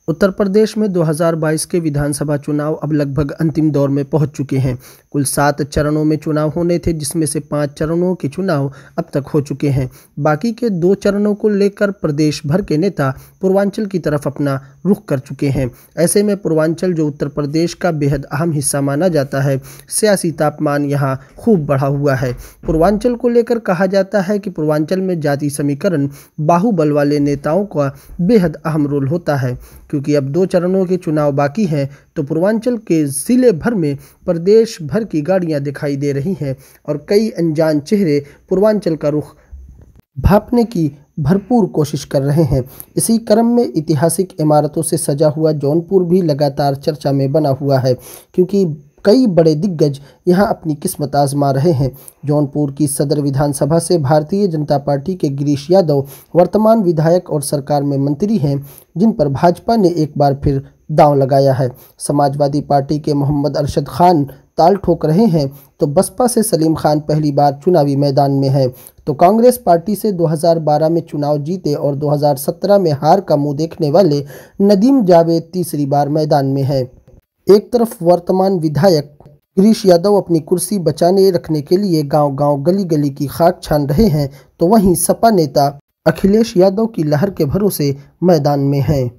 उत्तर प्रदेश में 2022 के विधानसभा चुनाव अब लगभग अंतिम दौर में पहुंच चुके हैं। कुल 7 चरणों में चुनाव होने थे, जिसमें से 5 चरणों के चुनाव अब तक हो चुके हैं। बाकी के 2 चरणों को लेकर प्रदेश भर के नेता पूर्वांचल की तरफ अपना रुख कर चुके हैं। ऐसे में पूर्वांचल, जो उत्तर प्रदेश का बेहद अहम हिस्सा माना जाता है, सियासी तापमान यहाँ खूब बढ़ा हुआ है। पूर्वांचल को लेकर कहा जाता है कि पूर्वांचल में जाति समीकरण बाहुबल वाले नेताओं का बेहद अहम रोल होता है। क्योंकि अब 2 चरणों के चुनाव बाकी हैं, तो पूर्वांचल के जिले भर में प्रदेश भर की गाड़ियां दिखाई दे रही हैं और कई अनजान चेहरे पूर्वांचल का रुख भांपने की भरपूर कोशिश कर रहे हैं। इसी क्रम में ऐतिहासिक इमारतों से सजा हुआ जौनपुर भी लगातार चर्चा में बना हुआ है, क्योंकि कई बड़े दिग्गज यहां अपनी किस्मत आजमा रहे हैं। जौनपुर की सदर विधानसभा से भारतीय जनता पार्टी के गिरीश यादव वर्तमान विधायक और सरकार में मंत्री हैं, जिन पर भाजपा ने एक बार फिर दांव लगाया है। समाजवादी पार्टी के मोहम्मद अरशद खान ताल ठोक रहे हैं, तो बसपा से सलीम खान पहली बार चुनावी मैदान में है। तो कांग्रेस पार्टी से 2012 में चुनाव जीते और 2017 में हार का मुंह देखने वाले नदीम जावेद तीसरी बार मैदान में है। एक तरफ वर्तमान विधायक गिरीश यादव अपनी कुर्सी बचाने रखने के लिए गांव-गांव, गली-गली की खाक छान रहे हैं, तो वहीं सपा नेता अखिलेश यादव की लहर के भरोसे मैदान में हैं।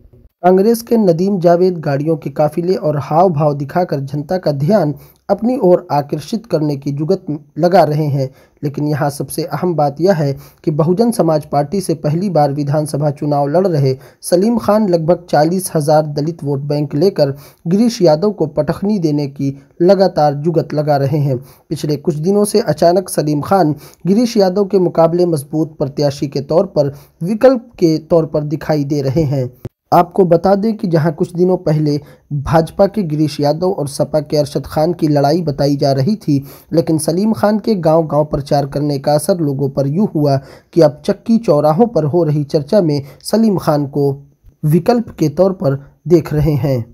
कांग्रेस के नदीम जावेद गाड़ियों के काफिले और हाव भाव दिखाकर जनता का ध्यान अपनी ओर आकर्षित करने की जुगत लगा रहे हैं। लेकिन यहाँ सबसे अहम बात यह है कि बहुजन समाज पार्टी से पहली बार विधानसभा चुनाव लड़ रहे सलीम खान लगभग 40,000 दलित वोट बैंक लेकर गिरीश यादव को पटखनी देने की लगातार जुगत लगा रहे हैं। पिछले कुछ दिनों से अचानक सलीम खान गिरीश यादव के मुकाबले मजबूत प्रत्याशी के तौर पर विकल्प के तौर पर दिखाई दे रहे हैं। आपको बता दें कि जहां कुछ दिनों पहले भाजपा के गिरीश यादव और सपा के अरशद खान की लड़ाई बताई जा रही थी, लेकिन सलीम खान के गांव-गांव प्रचार करने का असर लोगों पर यूं हुआ कि अब चक्की चौराहों पर हो रही चर्चा में सलीम खान को विकल्प के तौर पर देख रहे हैं।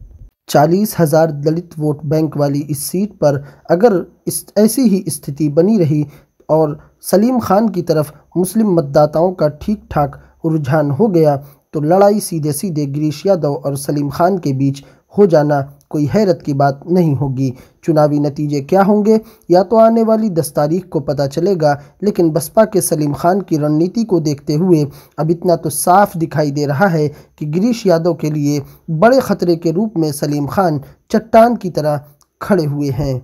40,000 दलित वोट बैंक वाली इस सीट पर अगर ऐसी ही स्थिति बनी रही और सलीम खान की तरफ मुस्लिम मतदाताओं का ठीक ठाक रुझान हो गया, तो लड़ाई सीधे सीधे गिरीश यादव और सलीम खान के बीच हो जाना कोई हैरत की बात नहीं होगी। चुनावी नतीजे क्या होंगे, या तो आने वाली 10 तारीख को पता चलेगा, लेकिन बसपा के सलीम खान की रणनीति को देखते हुए अब इतना तो साफ दिखाई दे रहा है कि गिरीश यादव के लिए बड़े खतरे के रूप में सलीम खान चट्टान की तरह खड़े हुए हैं।